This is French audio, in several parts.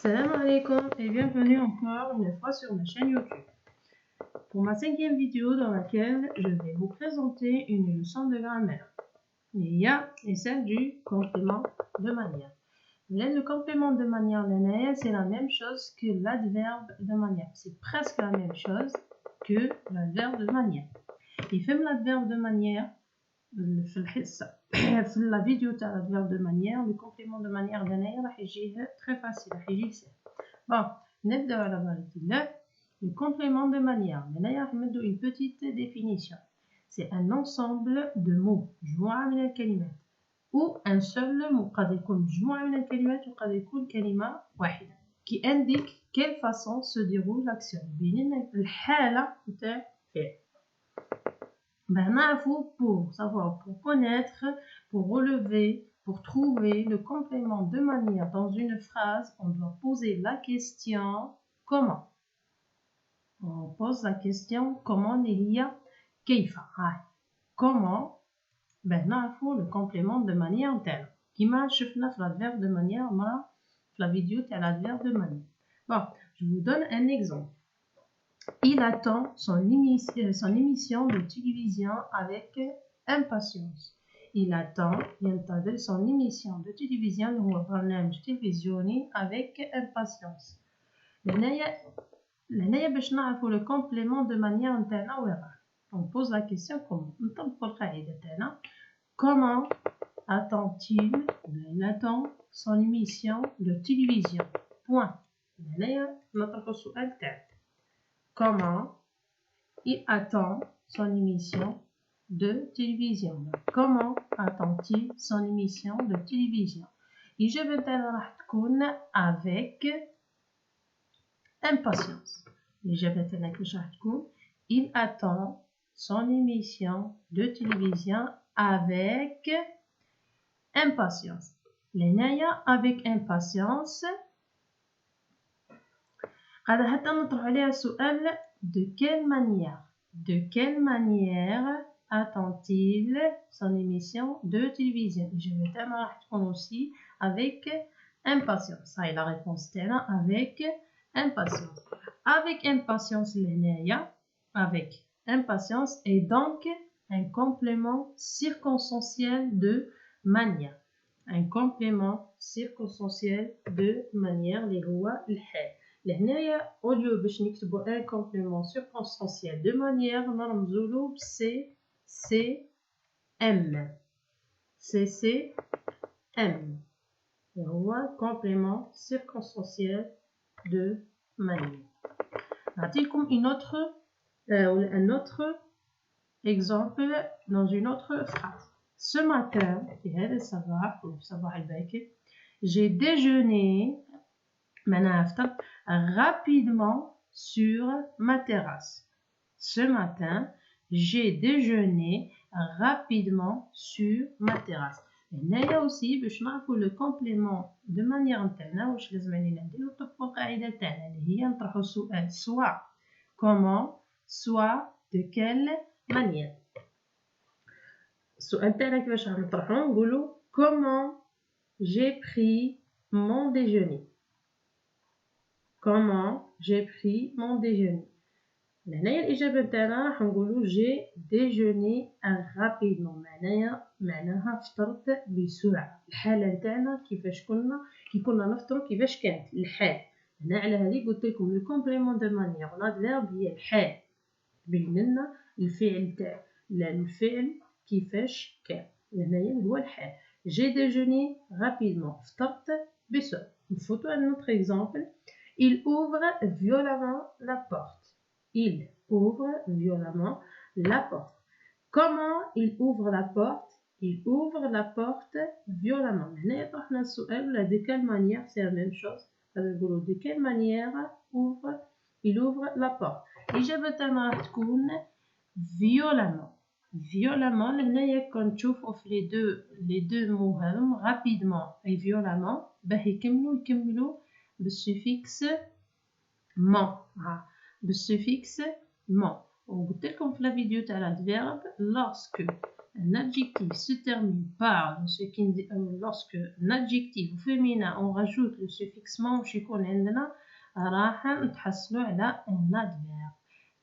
Salam alaikum et bienvenue encore une fois sur ma chaîne YouTube. Pour ma 5e vidéo dans laquelle je vais vous présenter une leçon de grammaire. Et celle du complément de manière. Le complément de manière, c'est la même chose que l'adverbe de manière. C'est presque la même chose que l'adverbe de manière. Et fait l'adverbe de manière, في la vidéo تاع l'adverbe de manière, le complément de manière راح يجي très facile, راح يجي سهل. Bon, نبدأ على بركة الله. Le complément de manière, راح نمدو une petite définition. C'est un ensemble de mots, مجموعة من الكلمات ou un seul mot. قد يكون مجموعة من الكلمات وقد يكون كلمة واحدة qui indique quelle façon se déroule l'action. بيننا الحالة تاع فعل. Pour savoir, pour connaître, pour relever, pour trouver le complément de manière dans une phrase, on doit poser la question comment. On pose la question comment il y a كيف. Comment le complément de manière tel. كما شفنا في l'adverbe de manière في la vidéo تاع l'adverbe de manière. Bon, je vous donne un exemple. Il attend son émission de télévision avec impatience. Il attend ينتظر son émission de télévision هو برنامج تلفزيوني avec impatience. لهنايا باش نعرفوا le complément de manière نتاعنا وين راح. On pose la question comment. نطبقوا القاعدة تاعنا. Comment attend-il? Il attend son émission de télévision. Point. لهنايا نطرحوا السؤال تاعنا. Comment il attend son émission de télévision. Comment attend-il son émission de télévision? الإجابة نتاعنا راح تكون avec impatience. الإجابة نتاعنا كيفاش راح تكون؟ Il attend son émission de télévision avec impatience. لهنايا avec impatience هذا حتى نطرح عليها سؤال de quelle manière attend-il son émission de télévision. الإجابة تاعنا راح تكون aussi avec impatience. هاي la réponse تاعنا avec impatience. Avec impatience لهنايا avec impatience est donc un complément circonstanciel de manière. Un complément circonstanciel de manière اللي هو الحال. لهنايا اوليو باش نكتبوا ان كومبليمون سيركونستانسيال دو مانيير نرمزوا له سي سي ام. سي سي ام هو كومبليمون سيركونستانسيال دو مانيير. نعطيكم un autre exemple dans une autre phrase. Ce matin في هذا الصباح وفي صباح الباكر j'ai déjeuné rapidement sur ma terrasse. Ce matin, j'ai déjeuné rapidement sur ma terrasse. هنايا aussi باش نعرفوا le complément de manière نتاعنا واش لازم علينا نديرو نطبقوا القاعدة تاعنا اللي هي نطرحوا السؤال soit comment soit de quelle manière. السؤال تاعنا كيفاش راح نطرحوه نقولوا comment j'ai pris mon déjeuner. Comment j'ai pris mon déjeuner. لهنايا الإجابة تاعنا راح نقولوا j'ai déjeuné rapidement. معناها فطرت بسرعة. الحالة نتاعنا كيفاش كنا نفطروا كيفاش كانت الحال. هنا على هذه قلت لكم لو كومبليمون دو مانيير والادفيرب هي الحال. بين لنا الفعل تاع الفعل كيفاش كان. هنايا هو الحال. j'ai déjeuné rapidement. فطرت بسرعة. نفوتوا un autre exemple. Il ouvre violemment la porte. Il ouvre violemment la porte. Comment il ouvre la porte? Il ouvre la porte violemment. هنا طرحنا السؤال ولا de quelle manière c'est la même chose. نقولوا de quelle manière il ouvre la porte. الإجابة تاعنا راح تكون violemment. Violemment هنايا كنشوفوا في les deux mots هذم rapidement et violemment باه يكملوا بالسوفيكس ment. بالسوفيكس ment. وقلت لكم في la vidéo تاع l'adverbe lorsque un adjectif se termine par ce qui lorsque un adjectif féminin on rajoute le suffixe mon باش يكون عندنا راح نتحصلوا على un adverbe.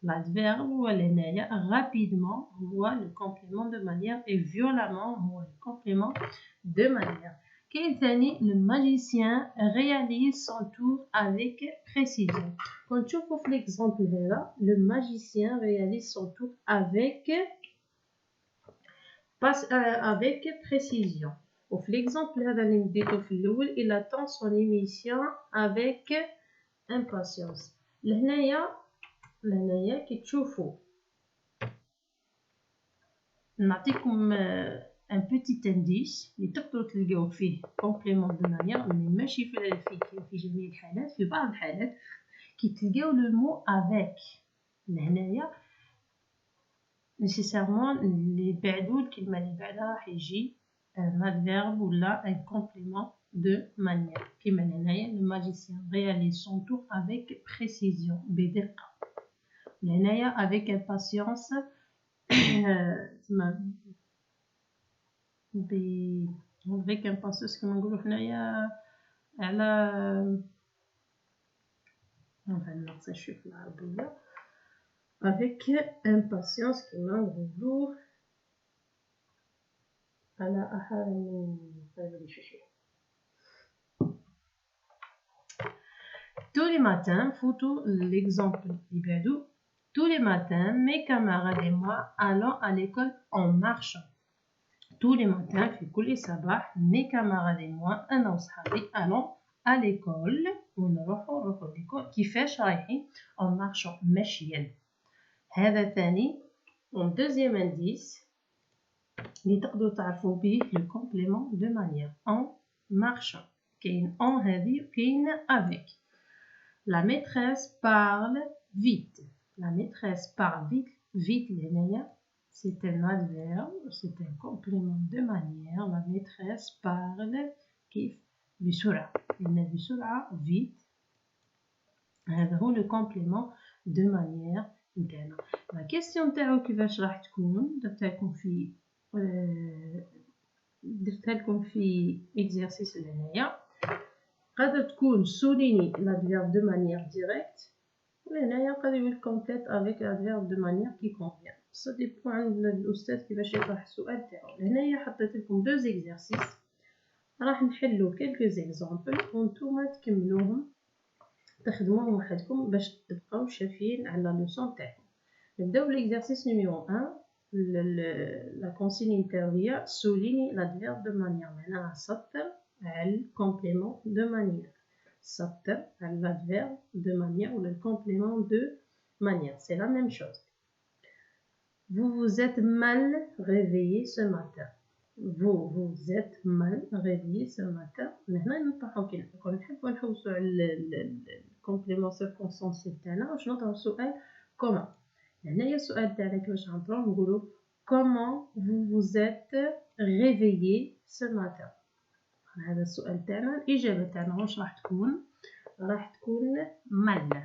L'adverbe هو هنايا rapidement هو le complément de manière et violemment هو le complément de manière. كاين ثاني le magicien réalise son tour avec précision. كون تشوفوا في l'exemple هذا le magicien réalise son tour avec précision. وفي l'exemple هذا اللي نديتو في الأول il attend son émission avec impatience. لهنايا كي تشوفوا نعطيكم ان بوتيت انديس اللي تقدروا تلقاو فيه كومبليمون دو مانيير مي ماشي في جميع الحالات. في بعض الحالات كي تلقاو لو مو افيك لهنايا نيسيسيرمون اللي بعدو الكلمه اللي بعدها راح يجي ان ادفيرب ولا ان كومبليمون دو مانيير. كيما هنايا لو ماجيسيان رياليز سون تور افيك بريسيزيون بدقه. هنايا avec impatience avec impatience كما نقولوا حنايا على نقص شويه في العربيه avec impatience كما نقولوا على tous les matins photo l'exemple اللي بعدو. Tous les matins, mes camarades et moi allons à l'école en marchant. Tous les matins, في كل صباح, mes camarades et moi, أنا وصحابي, allons à l'école. ونروحوا l'école. كيفاش رايحين؟ en marchant مشيا. هذا ثاني en deuxième indice اللي تقدروا تعرفوا به le complément de manière en marchant. كاين en هذه وكاين avec. La maîtresse parle vite. La maîtresse parle vite l'hénéa, c'est un adverbe, c'est un complément de manière. La maîtresse parle كيف بسرعة. لأن بسرعة vite هذا هو le complément de manière نتاعنا. La question نتاعو كيفاش راح تكون درتها لكم في exercice لهنايا. قادر تكون souligner l'adverbe de manière directe. وهنايا قادر يقول complète avec l'adverbe de manière qui convient. ça dépend عند الأستاذ كيفاش يطرح السؤال تاعو. هنايا حطيت لكم 2 exercices راح نحلو quelques exemples وانتوما تكملوهم تخدموهم وحدكم باش تبقاو شافين على اللوسون تاعكم. نبداو l'exercice numéro 1. la consigne نتاعو souligne l'adverbe de manière. معناها سطر على الكومبليمون de manière. سطر على l'adverbe de manière ou le complément de manière. C'est la même chose. Vous vous êtes mal réveillé ce matin. Vous vous êtes mal réveillé ce matin. هنا نطرحو كي نحبو نحوسو على الكومبليمون سيركونستانسيال تاعنا واش نطرحو سؤال كومون. هنايا السؤال تاعنا كيفاش نطرحو نقولو comment vous vous êtes réveillé ce matin. هذا السؤال تاعنا. الإجابة تاعنا واش راح تكون؟ راح تكون مال.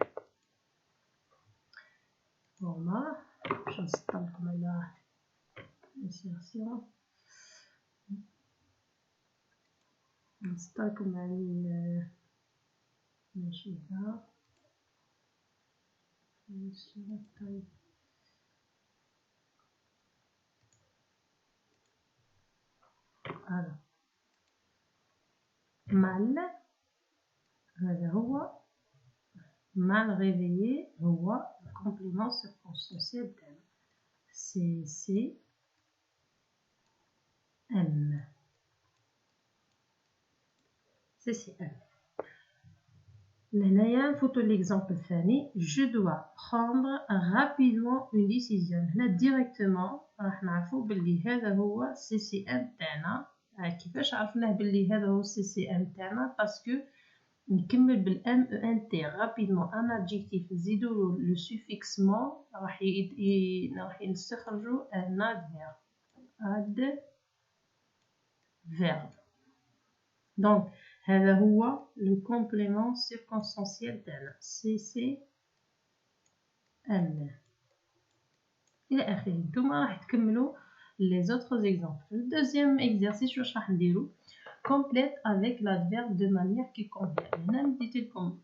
هما باش نسطر لكم على الانسيرسيون نسطر لكم على المشيئة طيب. هذا مال هذا هو mal réveillé هو الكومبليمون سيركونستانسيال تاعنا سي ام. هنايا نفوتو l'exemple الثاني. je dois prendre rapidement une décision. هنا ديريكتومون راح نعرفو بلي هذا هو سي ام تاعنا. كيفاش عرفناه بلي هذا هو سي ام تاعنا؟ باسكو نكمل بالام ان تي رابيدمون ان ادجيكتيف نزيدولو لو سوفيكس مون راح نستخرجو ان adverbe. دونك هذا هو لو كومبليمون سيركونستانسيال تاعنا سي ام الى اخره. نتوما راح تكملوا les autres exemples. Le deuxième exercice, واش راح نديرو complète avec l'adverbe de manière qui convient. هنا مديت لكم